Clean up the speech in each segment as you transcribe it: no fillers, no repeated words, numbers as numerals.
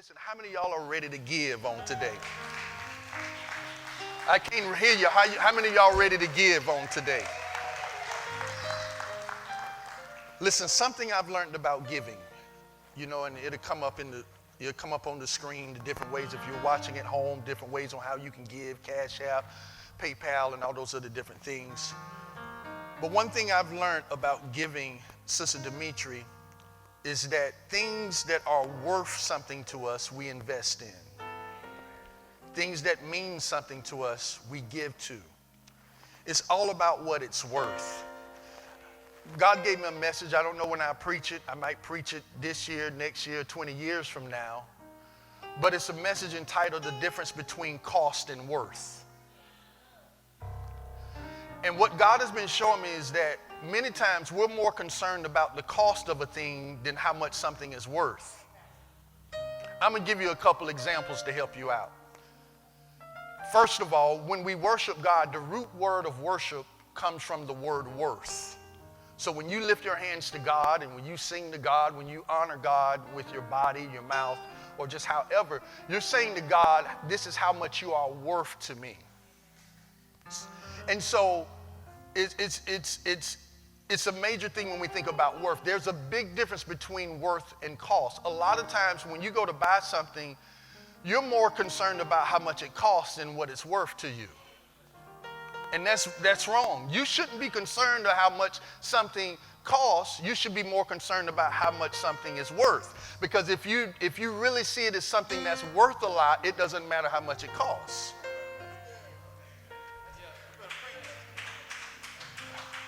Listen, how many of y'all are ready to give on today? I can't hear you. How many of y'all ready to give on today? Listen, something I've learned about giving, and it'll come up on the screen, the different ways if you're watching at home, different ways on how you can give, Cash App, PayPal, and all those other different things. But one thing I've learned about giving, Sister Dimitri, is that things that are worth something to us, we invest in. Things that mean something to us, we give to. It's all about what it's worth. God gave me a message. I don't know when I preach it. I might preach it this year, next year, 20 years from now. But it's a message entitled The Difference Between Cost and Worth. And what God has been showing me is that many times we're more concerned about the cost of a thing than how much something is worth. I'm going to give you a couple examples to help you out. First of all, when we worship God, the root word of worship comes from the word worth. So when you lift your hands to God and when you sing to God, when you honor God with your body, your mouth, or just however, you're saying to God, this is how much you are worth to me. And so it's a major thing when we think about worth. There's a big difference between worth and cost. A lot of times when you go to buy something, you're more concerned about how much it costs than what it's worth to you. And that's wrong. You shouldn't be concerned about how much something costs. You should be more concerned about how much something is worth. Because if you really see it as something that's worth a lot, it doesn't matter how much it costs.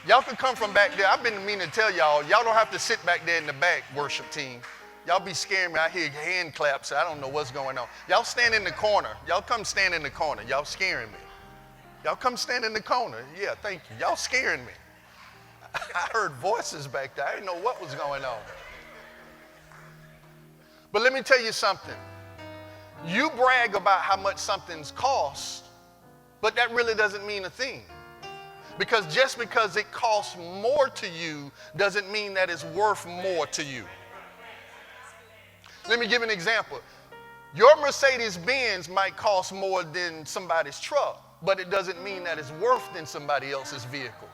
Y'all can come from back there. I've been meaning to tell y'all don't have to sit back there in the back, worship team. Y'all be scaring me. I hear hand claps. I don't know what's going on. Y'all stand in the corner. Y'all come stand in the corner. Y'all scaring me. Y'all come stand in the corner. Yeah, thank you. Y'all scaring me. I heard voices back there. I didn't know what was going on. But let me tell you something. You brag about how much something's cost, but that really doesn't mean a thing. Because just because it costs more to you doesn't mean that it's worth more to you. Let me give an example. Your Mercedes-Benz might cost more than somebody's truck, but it doesn't mean that it's worth than somebody else's vehicle.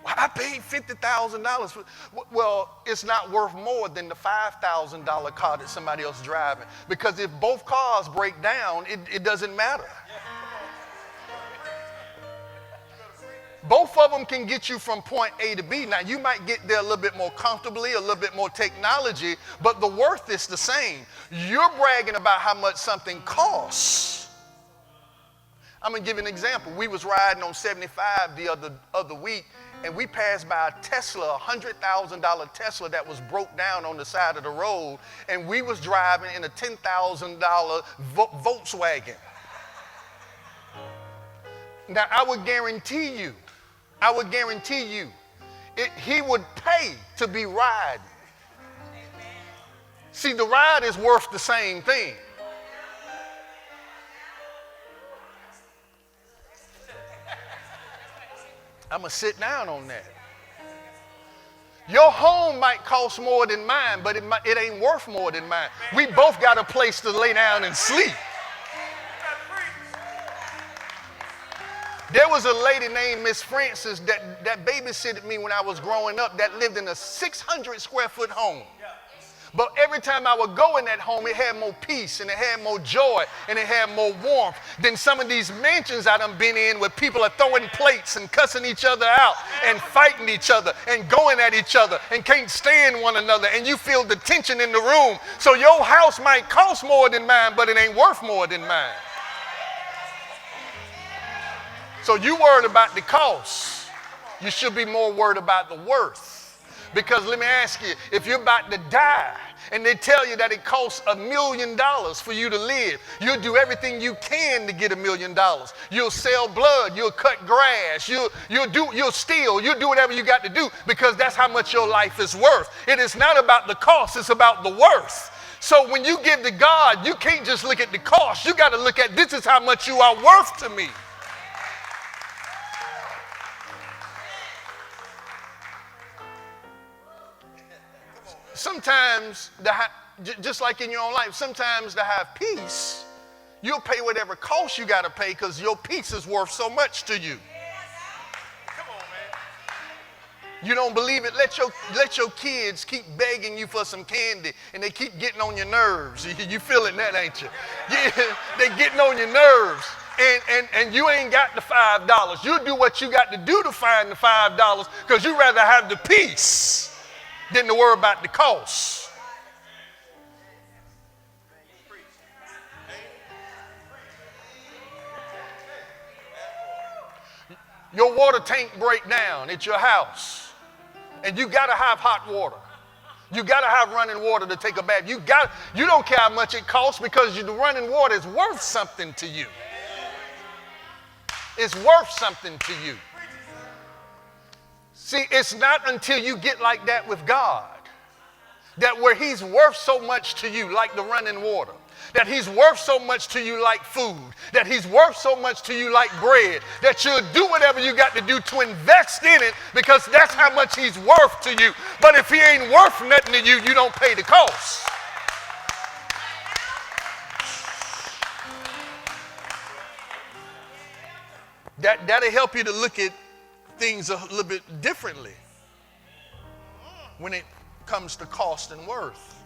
Well, I paid $50,000. Well, it's not worth more than the $5,000 car that somebody else is driving. Because if both cars break down, it doesn't matter. Both of them can get you from point A to B. Now, you might get there a little bit more comfortably, a little bit more technology, but the worth is the same. You're bragging about how much something costs. I'm going to give you an example. We was riding on 75 the other week, and we passed by a Tesla, a $100,000 Tesla that was broke down on the side of the road, and we was driving in a $10,000 Volkswagen. Now, I would guarantee you, he would pay to be riding. See, the ride is worth the same thing. I'm going to sit down on that. Your home might cost more than mine, but it ain't worth more than mine. We both got a place to lay down and sleep. There was a lady named Miss Francis that babysitted me when I was growing up that lived in a 600 square foot home. But every time I would go in that home, it had more peace and it had more joy and it had more warmth than some of these mansions I done been in where people are throwing plates and cussing each other out and fighting each other and going at each other and can't stand one another, and you feel the tension in the room. So your house might cost more than mine, but it ain't worth more than mine. So you worried about the cost. You should be more worried about the worth. Because let me ask you, if you're about to die and they tell you that it costs $1 million for you to live, you'll do everything you can to get $1 million. You'll sell blood, you'll cut grass, you'll steal, you'll do whatever you got to do because that's how much your life is worth. It is not about the cost, it's about the worth. So when you give to God, you can't just look at the cost. You got to look at this is how much you are worth to me. Sometimes just like in your own life, sometimes to have peace, you'll pay whatever cost you got to pay because your peace is worth so much to you. Come on, man. You don't believe it? Let your kids keep begging you for some candy, and they keep getting on your nerves. You feeling that, ain't you? Yeah, they getting on your nerves. And you ain't got the $5. You do what you got to do to find the $5 because you'd rather have the peace than to worry about the cost. Your water tank break down at your house, and you got to have hot water. You got to have running water to take a bath. You don't care how much it costs because the running water is worth something to you. It's worth something to you. See, it's not until you get like that with God, that where he's worth so much to you like the running water, that he's worth so much to you like food, that he's worth so much to you like bread, that you'll do whatever you got to do to invest in it because that's how much he's worth to you. But if he ain't worth nothing to you, you don't pay the cost. That'll help you to look at things a little bit differently when it comes to cost and worth.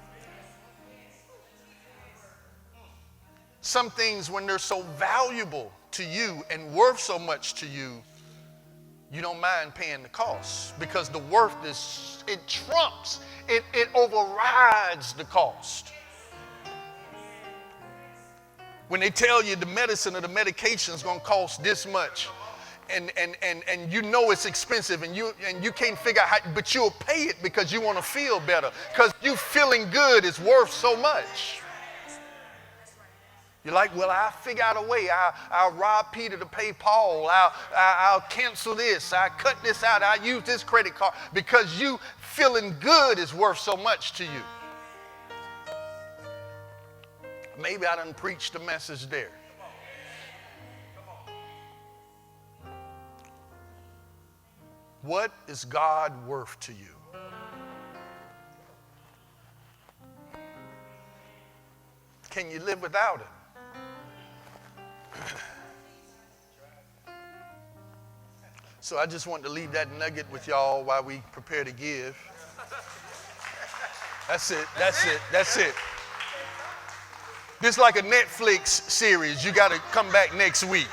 Some things, when they're so valuable to you and worth so much to you, you don't mind paying the cost because the worth it trumps, it overrides the cost. When they tell you the medicine or the medication is going to cost this much, and you know it's expensive, and you can't figure out how, but you'll pay it because you want to feel better, because you feeling good is worth so much. You're like, well, I'll figure out a way. I'll rob Peter to pay Paul. I'll cancel this. I'll cut this out. I'll use this credit card, because you feeling good is worth so much to you. Maybe I done preached the message there. What is God worth to you? Can you live without him? So I just want to leave that nugget with y'all while we prepare to give. That's it. That's it. That's it. This is like a Netflix series. You got to come back next week.